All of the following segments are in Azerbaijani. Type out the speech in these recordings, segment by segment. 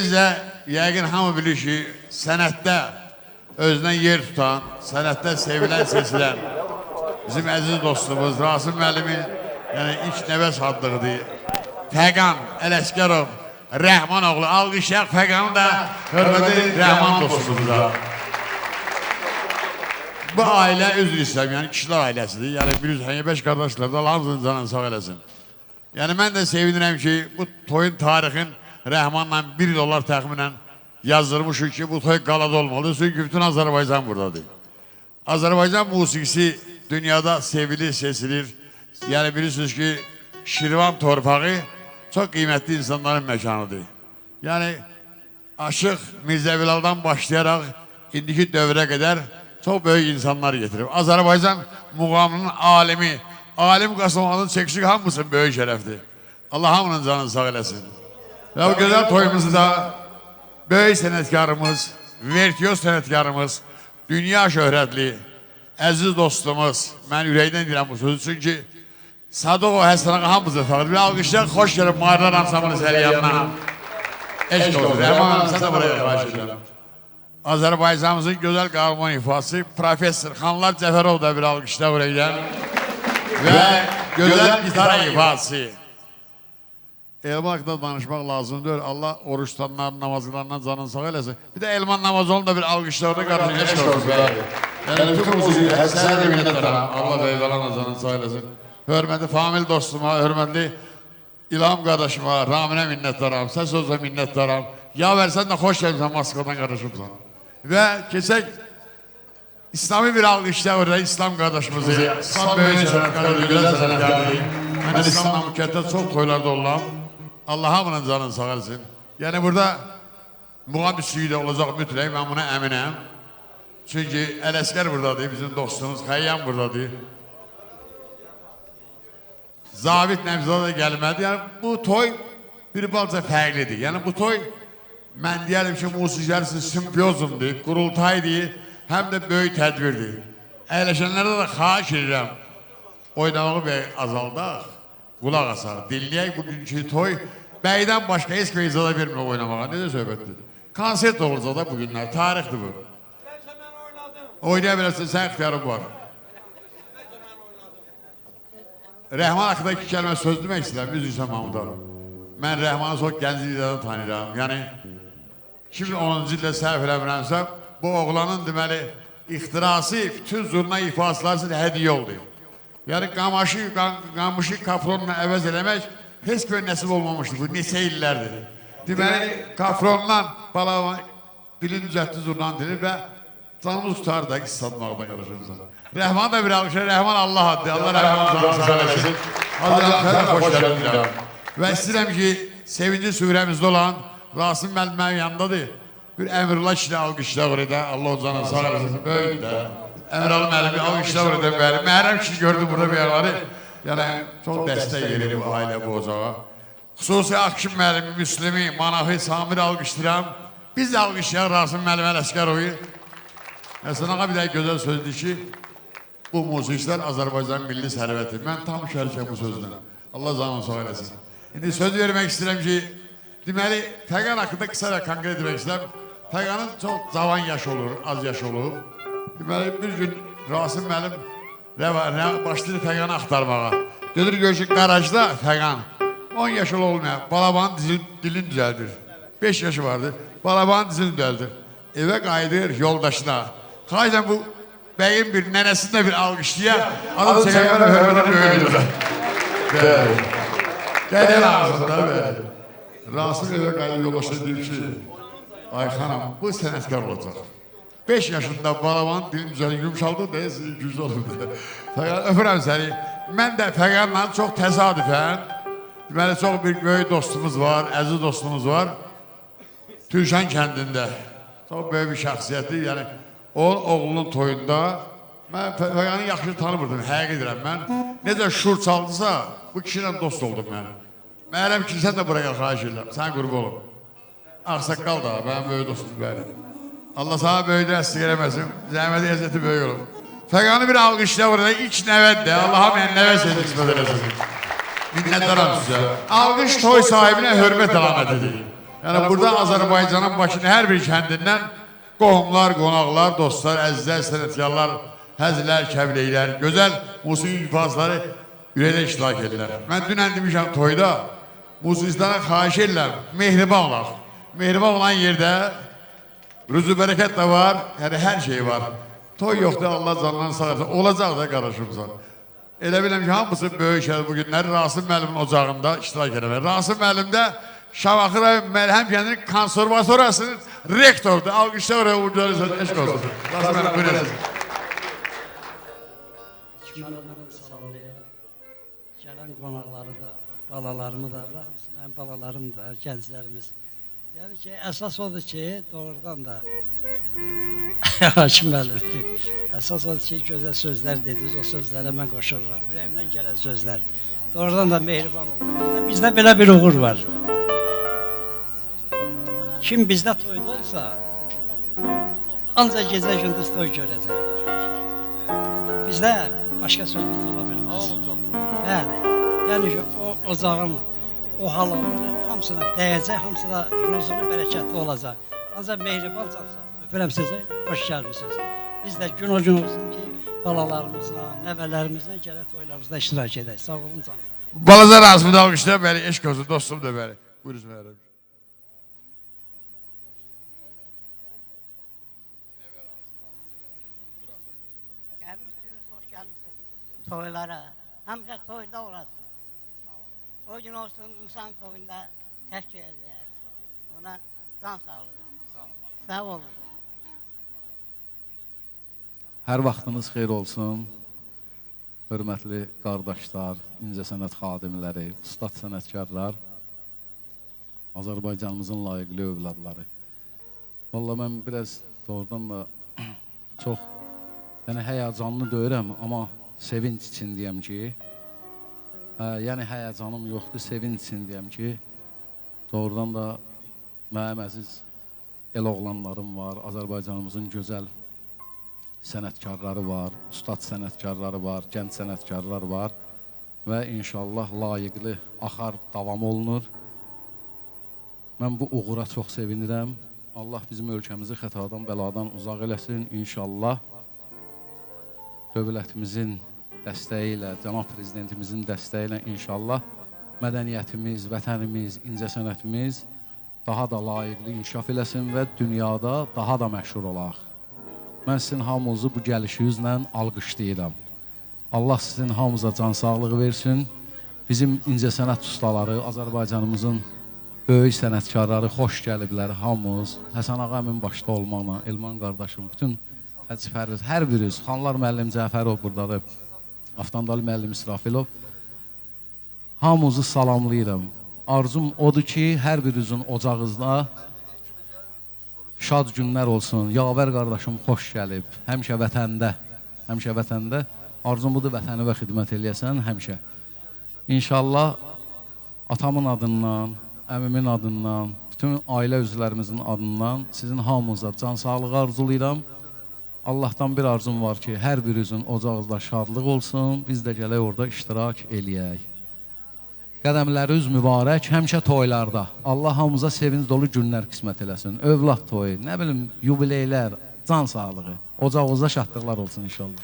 Bizə yəqin hamı bilir ki, sənətdə özünə yer tutan, sənətdə sevilən, seçilən bizim əziz dostumuz Rasim müəllimin ilk nəvəs adlığıdır. Fəqan Ələsgərov Rəhmanoğlu. Alqışlayaq Fəqanı da hörmətli Rəhman dostumuzda. Bu ailə üzr istəyəm, yəni kişilər ailəsidir. Yəni bilirsiniz, 5 qardaşlar da hamısının canını sağ eləsin. Yəni mən də sevinirəm ki, bu toyun tarixin Rəhmanla bir il olar təxminən yazdırmışıq ki, bu toy qalada olmalı. Çünki bütün Azərbaycan buradadır. Azərbaycan musiqisi dünyada sevilir, seçilir. Yəni bilirsiniz ki, Şirvan torpağı çox qiymətli insanların məkanıdır. Yəni Aşıq Mirzə Bilal'dan başlayaraq indiki dövrə qədər çox böyük insanlar getirib. Azərbaycan muğamının alimi, Alim Qasımov'un çəkişik hamısı böyük şərəfdir. Allah hamının canını sağ eləsin. Və bu gözəl toyumuzda böyük sənətkarımız, vertiyoz sənətkarımız, dünya şöhrətli, əziz dostumuz, mən ürəkdən deyirəm bu sözü, çünki Sadıqov Həsənağa hamımızı fəqdir. Bir alqışlayaq, xoş gəlib Mahirlər Ansamını Səriyyanına. Eşq olsun, Rəhman hanım, sən də buraya xahiş edirəm. Azərbaycanımızın gözəl qarmon ifası, Profesör Xanlar Cəfərov da bir alqışlayaq buraya. Və gözəl gitara ifası. Elman haqqında danışmaq lazımdır. Allah oruç tutanların, namazlarından canını sağ eləsin. Bir də Elman Namazoğlu'nun da bir alqışlarını qarşıya çıxıyoruz. Yəni bütün musiqi, həsənə də minnətlərim. Allah beyvalan canını sağ eləsin. Hörmətli Famil dostuma, hörmətli İlham qardaşıma, Raminə minnətlərim. Sən sözlə minnətlərim. Ya versən də xoş gəlmişsən Moskvadan qardaşımsan. Və keçək İslami bir alqışlayaq orada İslam qardaşımızı. İslam böyük sənətkarı, gözəl sənətkarı. Mən İslamla mükəddət çox toylarda olam. Allah hamının canını sağ eləsin. Yəni burada muğam üstüyü də olacaq mütləq, mən buna əminəm. Çünki Ələsgər buradadır, bizim dostumuz, Xəyyam buradadır. Zabit Nəmzada da gəlmədi. Yəni bu toy bir balca fərqlidir. Yəni bu toy, mən deyəlim ki, musiqilər üçün simpozyumdur, qurultaydır, həm də böyük tədbirdir. Əyləşənlərdə də xahiş edirəm, oynamağı bəy azaldaq, qulaq asaq, dinləyək bugünkü toy. Bəydən başqa heç bir izada vermə oynamağa, necə söhbətdir? Konsert olacaq da bugünlər, tarixdir bu. Oynaya bilərsən, sən ixtiyarın var. Rəhman haqqında iki kəlmə söz demək istəyirəm, üzrsən Mahmudar. Mən Rəhmanı çox gəncliklərdə tanıyıram. Yəni 2010-cu ildə səhv eləmirəmsə, bu oğlanın deməli ixtirası bütün zurna ifasılar üçün hədiyyə oldu. Yəni qamışı kafronla əvəz eləmək heç bir nəsib olmamışdır, bu neçə illərdir. Deməli kafronla balavan dilin düzəltdi zurnanı dilir və canımız tutar da ki satmaqda qarışırsan. Rəhman da bir alışır, Rəhman Allah addır, Allah Rəhmanı sağ eləsin. Hazırlar, xoş gəlmişlər. Və istəyirəm ki, sevinci surəmizdə olan Rasim müəllim yanındadır. Bir Əmirullah kişilə alqışlar orada, Allah canını sağ eləsin, böyük də. Əmirullah müəllimi alqışlar orada bəli. Məhrəm kişi gördüm burada bir yerləri. Yəni, çox dəstək verir bu ailə bu ocağa. Xüsusi Akşim müəllimi, Müslümi, Manafi, Samir alqışlayıram. Biz də alqışlayaq Rasim müəllim Ələsgərovu. Həsənağa bir də gözəl sözdür ki, bu musiqilər Azərbaycan milli sərvəti. Mən tam şərikəm bu sözlə. Allah canını sağ eləsin. İndi söz vermək istəyirəm ki, deməli, Fəqan haqqında qısa və konkret demək istəyirəm. Fəqanın çox cavan yaş olur, az yaş olur. Deməli, bir gün Rasim müəllim başlayır Fəqanı axtarmağa. Gedir görüşük qarajda Fəqan. 10 yaş olmayan, balabanın dilini düzəldir. 5 yaşı vardır, balabanın dizini düzəldir. Evə qayıdır yoldaşına. Xahisən bu bəyin bir nənəsində bir alqışlayaq. Adam çəkəmən hörmətən böyüdürlər. Gəlir ağzında bəli. Rasim evə qayıdır yoldaşına deyir ki, ay xanım, bu sənətkar olacaq. 5 yaşında balabanın dilini düzəldir, yumşaldı da, güclü olur da. Fəqan, öpürəm səni. Mən də Fəqanla çox təsadüfən, deməli, çox bir böyük dostumuz var, əziz dostumuz var. Türşən kəndində. Çox böyük bir şəxsiyyətdir, yəni o oğlunun toyunda mən Fəqanı yaxşı tanımırdım, həqiq edirəm mən. Necə şur çaldısa, bu kişilə dost oldum mən. Məhrəm ki, sən də buraya xahiş edirəm, sən qurbu olun. Ağsaqqal da, mənim böyük dostum bəli. Allah sana böyük dəstək eləməsin, zəhməti əziyyəti böyük olun. Fəqanı bir alqışla burada, ilk nəvəddir, Allah'a mən nəvə seni qismət eləsin. Minnətlərim sizə. Alqış toy sahibinə hörmət əlamətidir. Yəni burada Azərbaycanın Bakının hər bir kəndindən qohumlar, qonaqlar, dostlar, əzizlər, sənətkarlar, həzlər, kəbleylər, gözəl musiqi ifasları ürəklə iştirak edirlər. Mən dünən demişəm toyda, musiqistana xahiş edirlər, mehriban olaq. Mehriban olan yerdə rüzü bərəkət də var, yəni hər şey var. Toy yoxdur, Allah canlarını sağ etsin, olacaq da qarışımıza. Elə biləm ki, hamısı böyük şəhər bu günləri Rasim müəllimin ocağında iştirak edirlər. Rasim müəllim də Şamaxı rayon Məlhəm kəndinin konservatoriyasının rektordur. Alqışlar oraya uğurlarınızla eşq olsun. Rasim müəllim, buyurun. Kimanlarını salamlayıram. Gələn qonaqları da, balalarımı da, hamısı mənim balalarım da, gənclərimiz. Yəni ki, əsas odur ki, doğrudan da Hakim müəllim ki, əsas odur ki, gözəl sözlər dediniz, o sözlərə mən qoşururam. Ürəyimdən gələn sözlər. Doğrudan da mehriban olun. Bizdə belə bir uğur var. Kim bizdə toyda olsa, ancaq gecə gündüz toy görəcək. Bizdə başqa söhbət ola bilməz. Bəli, yəni ki, o ocağın, o halalları hamısına dəyəcək, hamısına ruzunu bərəkətli olacaq. Ancaq mehriban olacaqsa, öpürəm sizi, xoş gəlmişsiniz. Biz də gün o gün olsun ki, balalarımızla, nəvələrimizlə gələ toylarımızda iştirak edək. Sağ olun, can. Balaca Rasim'i də alqışlar, bəli, eşq olsun, dostum da bəli. Buyurun, mənim. Gəlmişsiniz, hoş gəlmişsiniz toylara. Həmişə toyda olasın. O gün olsun, insan toyunda təşkil edək. Ona can sağlığı. Sağ olun. Hər vaxtınız xeyir olsun. Hörmətli qardaşlar, incəsənət xadimləri, ustad sənətkarlar, Azərbaycanımızın layiqli övladları. Vallahi mən biraz doğrudan da çox həyəcanlı deyirəm, amma sevinç üçün deyəm ki, yəni həyəcanım yoxdur, sevinç üçün deyəm ki, doğrudan da mənim əziz el oğlanlarım var, Azərbaycanımızın gözəl sənətkarları var, ustad sənətkarları var, gənc sənətkarlar var və inşallah layiqli axar davam olunur. Mən bu uğura çox sevinirəm. Allah bizim ölkəmizi xətadan, bəladan uzaq eləsin. İnşallah dövlətimizin dəstəyi ilə, cənab prezidentimizin dəstəyi ilə inşallah mədəniyyətimiz, vətənimiz, incəsənətimiz daha da layiqli inkişaf eləsin və dünyada daha da məşhur olaq. Mən sizin hamınızı bu gəlişinizlə alqışlayıram. Allah sizin hamınıza can sağlığı versin. Bizim incəsənət ustaları, Azərbaycanımızın böyük sənətkarları xoş gəliblər hamımız. Həsən ağa əmin başda olmaqla, Elman qardaşım, bütün həcifəriniz, hər biriniz, Xanlar müəllim Cəfərov buradadır, Aftandalı müəllim İsrafilov. Hamınızı salamlayıram. Arzum odur ki, hər birinizin ocağınızda şad günlər olsun. Yavər qardaşım xoş gəlib. Həmişə vətəndə. Arzum budur, vətəni və xidmət eləyəsən həmişə. İnşallah atamın adından, əmimin adından, bütün ailə üzvlərimizin adından sizin hamınıza can sağlığı arzulayıram. Allahdan bir arzum var ki, hər birinizin ocağınızda şadlıq olsun. Biz də gələk orada iştirak eləyək. Qədəmləriniz mübarək, həmişə toylarda. Allah hamımıza sevinç dolu günlər qismət eləsin. Övlad toyu, nə bilim, yubileylər, can sağlığı. Ocağınızda şadlıqlar olsun inşallah.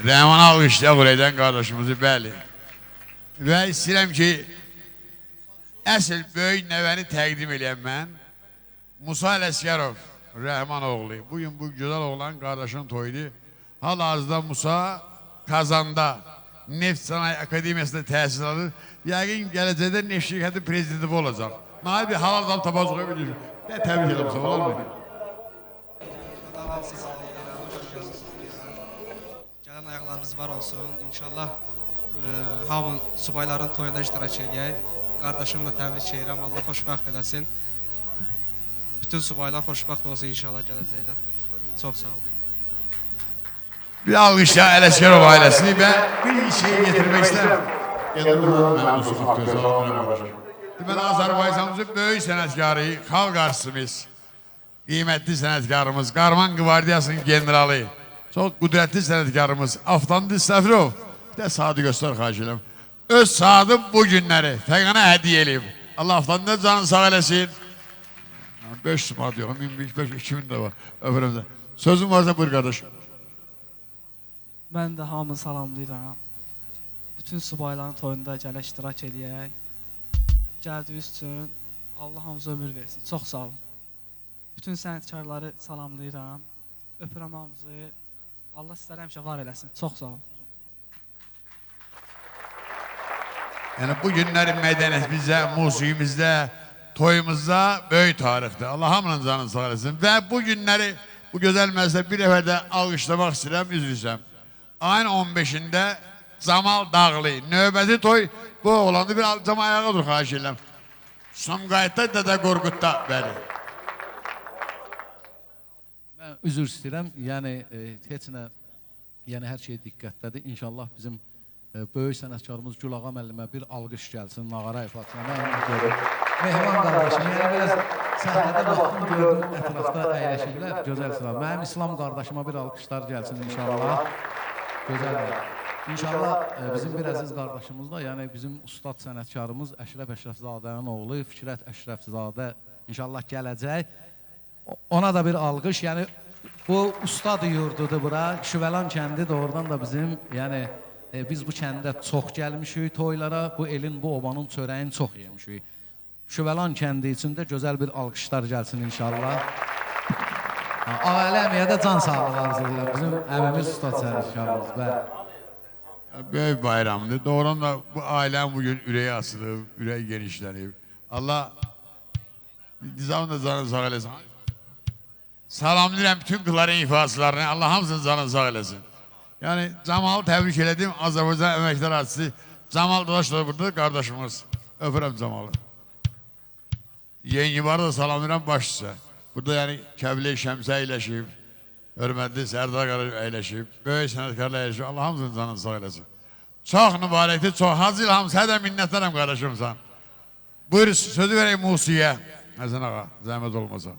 Rəhman alqışlar buraydan qardaşımızı, bəli. Və istəyirəm ki, əsl böyük nəvəni təqdim eləyəm mən. Musa Ələsgərov, Rəhman oğlu. Bugün bu gözəl oğlan qardaşının toyudur. Hal-hazırda Musa Kazanda Neft Sanayi Akademiyasında təhsil alır. Yəqin gələcəkdə neft şirkəti prezidenti olacaq. Nail bir halal dal tabazuğa bilir. Təbrik edirəm, sağ olar mı? Gələn ayaqlarınız var olsun. İnşallah hamı subayların toyunda iştirak edək. Qardaşımı da təbrik edirəm. Allah xoşbəxt eləsin. Bütün subaylar xoşbəxt olsun inşallah gələcəkdə. Çox sağ olun. Bir alqışlar Ələsgərov ailəsini və bir şeyi getirmək istəyirəm. Deməli, Azərbaycanımızın böyük sənətkarı, xalq artistimiz, qiymətli sənətkarımız, Qarman Qvardiyasının generalı, çox qüdrətli sənətkarımız Aftandalı İsrafilov, bir də saatı göstər xahiş edirəm. Öz saatı bu günləri fəqana hədiyyə eləyib. Allah haftanın canını sağ eləsin. 500 manat yox, 1500, 2000 də var. Öpürəm də. Sözün varsa buyur qardaşım. Mən də hamını salamlayıram. Bütün subayların toyunda gələ iştirak eləyək. Gəldiyiniz üçün Allah hamınıza ömür versin. Çox sağ olun. Bütün sənətkarları salamlayıram. Öpürəm hamınızı. Allah sizləri həmişə var eləsin. Çox sağ olun. Yəni bu günlərin mədəniyyətimizdə, musiqimizdə, toyumuzda böyük tarixdir. Allah hamının canını sağ eləsin. Və bu günləri, bu gözəl məclisə bir dəfə də alqışlamaq istəyirəm, üzrüsəm. Ayın 15-də Camal Dağlı, növbəti toy bu oğlandı. Bir Camal ayağa dur, xahiş edirəm. Sumqayıtda, Dədə Qorqudda, bəli. Mən üzr istəyirəm, yəni heç nə, yəni hər şey diqqətdədir. İnşallah bizim böyük sənətkarımız Gülağa müəllimə bir alqış gəlsin, Nağara ifaçına. Mehman qardaşım, yəni biraz səhnədə baxdım, gördüm, ətrafda əyləşirlər, gözəl sıra. Mənim İslam qardaşıma bir alqışlar gəlsin inşallah. Gözəldir. İnşallah bizim bir əziz qardaşımız da, yəni bizim ustad sənətkarımız Əşrəf Əşrəfzadənin oğlu Fikrət Əşrəfzadə inşallah gələcək. Ona da bir alqış, yəni bu ustad yurdudur bura, Şüvəlan kəndi doğrudan da bizim, yəni biz bu kəndə çox gəlmişik toylara, bu elin, bu obanın çörəyini çox yemişik. Şüvəlan kəndi içində gözəl bir alqışlar gəlsin inşallah. Ailəmiyə də can sağlığı arzulayırlar, bizim əmimiz ustad sənətkarımız. Böyük bayramdır. Doğrudan da bu ailem bugün üreğe asılıb, üreği genişlenib. Allah nizamın da canını sağ eləsin. Salamlayıram bütün kızların ifaslarını. Allah hamısının canını sağ eləsin. Yani Camal'ı tebrik elədim. Azərbaycan Əməkdar Artisti Camal Dadaş da burada kardeşimiz. Öpürəm Camal'ı. Yengi var da salamlayıram başçısı. Burada yani Kəbli Şəmsə əyləşib. Hörmətli Sərdar qardaş əyləşib. Böyük sənətkarlar əyləşib. Allah hamısının canını sağ eləsin. Çox mübarəkdir, çox. Hacı İlham, sən də minnətlərim qardaşımsan. Buyur, sözü verək musiqiyə. Həsən ağa, zəhmət olmasa.